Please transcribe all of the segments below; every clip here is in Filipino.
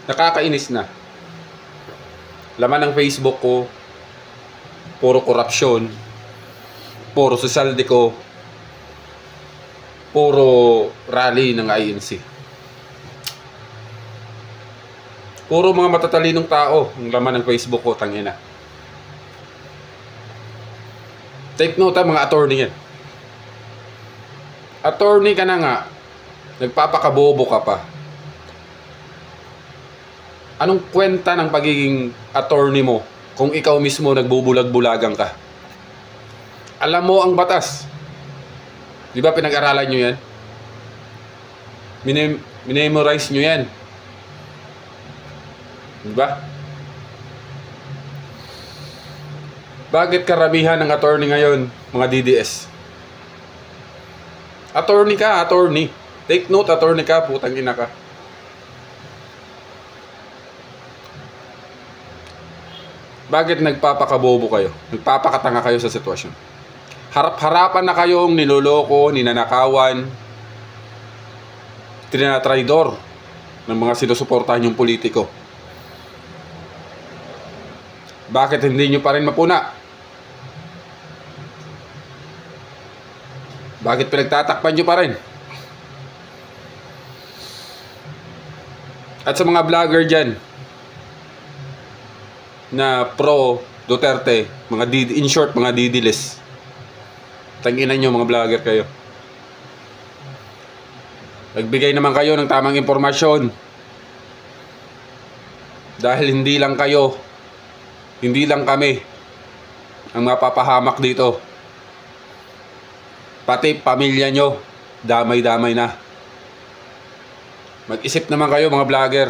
Nakakainis na. Laman ng Facebook ko, puro korupsyon, puro sosyalde ko, puro rally ng INC. Puro mga matatalinong tao ang laman ng Facebook ko, tangina. Take note mga attorney yan. Attorney ka na nga, nagpapakabobo ka pa. Anong kwenta ng pagiging attorney mo kung ikaw mismo nagbubulag-bulagang ka? Alam mo ang batas. Di ba pinag-aralan nyo yan? Minemorize nyo yan. Di ba? Bakit karamihan ng attorney ngayon, mga DDS? Attorney ka, attorney. Take note, attorney ka, putang ina ka. Bakit nagpapakabobo kayo? Nagpapakatanga kayo sa sitwasyon? Harap-harapan na kayong niloloko, ninanakawan, tinatraidor ng mga sinusuportahan yung politiko. Bakit hindi nyo pa rin mapuna? Bakit pinagtatakpan nyo pa rin? At sa mga vlogger dyan na pro Duterte, in short, mga didilis. Tanginan nyo mga vlogger kayo. Nagbigay naman kayo ng tamang impormasyon. Dahil hindi lang kayo, hindi lang kami ang mapapahamak dito. Pati pamilya nyo, damay-damay na. Mag-isip naman kayo mga vlogger.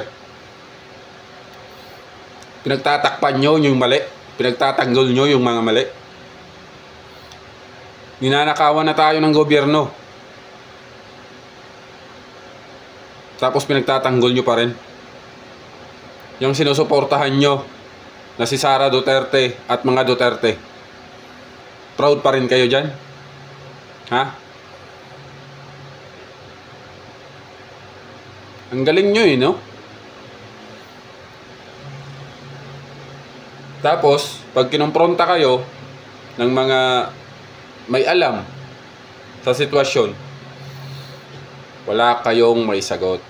Pinagtatakpan nyo yung mali. Pinagtatanggol nyo yung mga mali. Ninanakawan na tayo ng gobyerno. Tapos pinagtatanggol nyo pa rin. Yung sinusuportahan nyo na si Sara Duterte at mga Duterte. Proud pa rin kayo dyan? Ha? Ang galing nyo no? Tapos, pag kinompronta kayo ng mga may alam sa sitwasyon, wala kayong may sagot.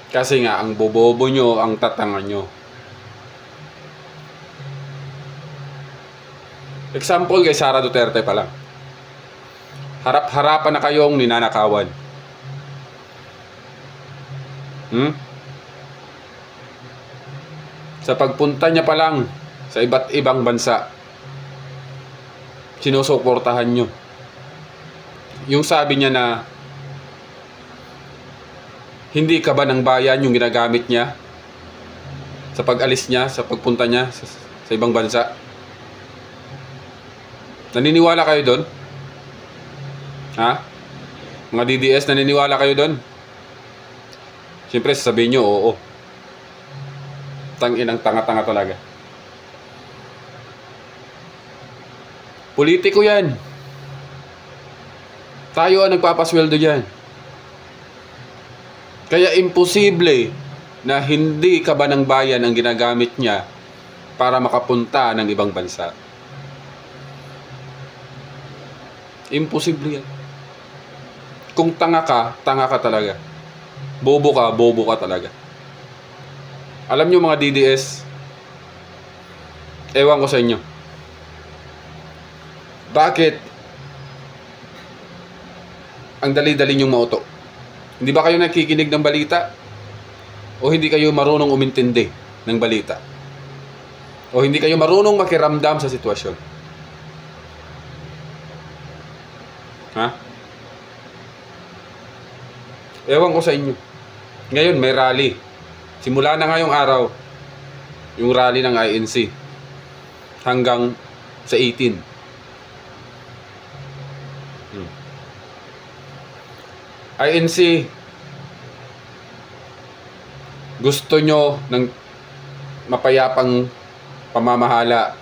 Kasi nga, ang bobobo nyo, ang tatanga nyo. Example kay Sara Duterte pa lang. Harap-harapan na kayong ninanakawan. Sa pagpunta niya pa lang sa iba't ibang bansa, sinusuportahan nyo. Yung sabi niya na hindi ka ba ng bayan yung ginagamit niya sa pag-alis niya, sa pagpunta niya sa ibang bansa? Naniniwala kayo doon? Ha? Mga DDS, naniniwala kayo doon? Siyempre sasabihin nyo, oo. Tangin ang tanga-tanga talaga. Politiko yan. Tayo ang nagpapasweldo dyan. Kaya imposible na hindi ka ba ng bayan ang ginagamit niya para makapunta ng ibang bansa. Imposible yan. Kung tanga ka talaga. Bobo ka talaga. Alam nyo mga DDS, ewan ko sa inyo. Bakit ang dali-dali nyong mauto? Hindi ba kayo nakikinig ng balita? O hindi kayo marunong umintindi ng balita? O hindi kayo marunong makiramdam sa sitwasyon? Ha? Ewan ko sa inyo. Ngayon may rally. Simula na ngayong araw yung rally ng INC hanggang sa 18. INC, gusto nyo ng mapayapang pamamahala.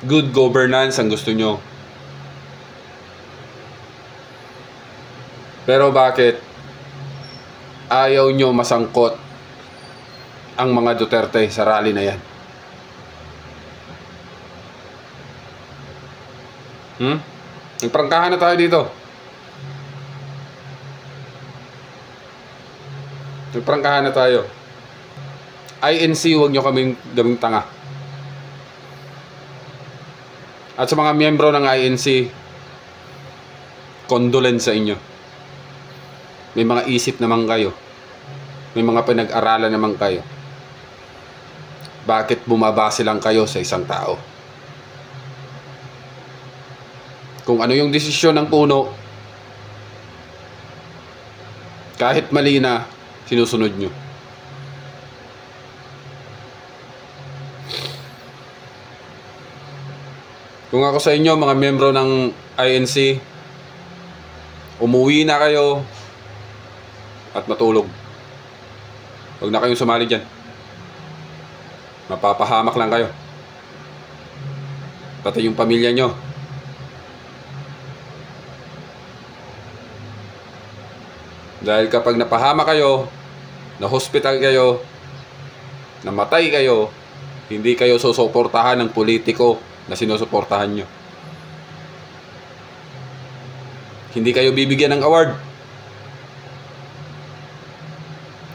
Good governance ang gusto nyo. Pero bakit ayaw nyo masangkot ang mga Duterte sa rally na yan? Nagprangkahan na tayo dito. Nagprangkahan na tayo. INC, huwag nyo kaming gawing tanga. At sa mga miyembro ng INC, condolence sa inyo. May mga isip naman kayo. May mga pinag-aralan naman kayo. Bakit bumabase lang kayo sa isang tao? Kung ano yung desisyon ng puno, kahit mali na, sinusunod nyo. Kung ako sa inyo, mga miyembro ng INC, umuwi na kayo at matulog. Huwag na kayong sumali dyan. Mapapahamak lang kayo. Pati yung pamilya nyo. Dahil kapag napahamak kayo, na-hospital kayo, namatay kayo, hindi kayo susuportahan ng politiko na sinusuportahan nyo. Hindi kayo bibigyan ng award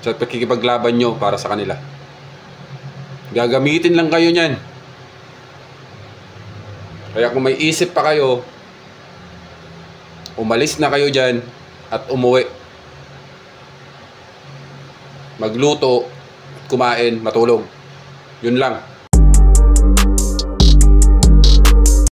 sa pakikipaglaban nyo para sa kanila. Gagamitin lang kayo nyan. Kaya kung may isip pa kayo, umalis na kayo dyan at umuwi. Magluto, kumain, matulog. Yun lang.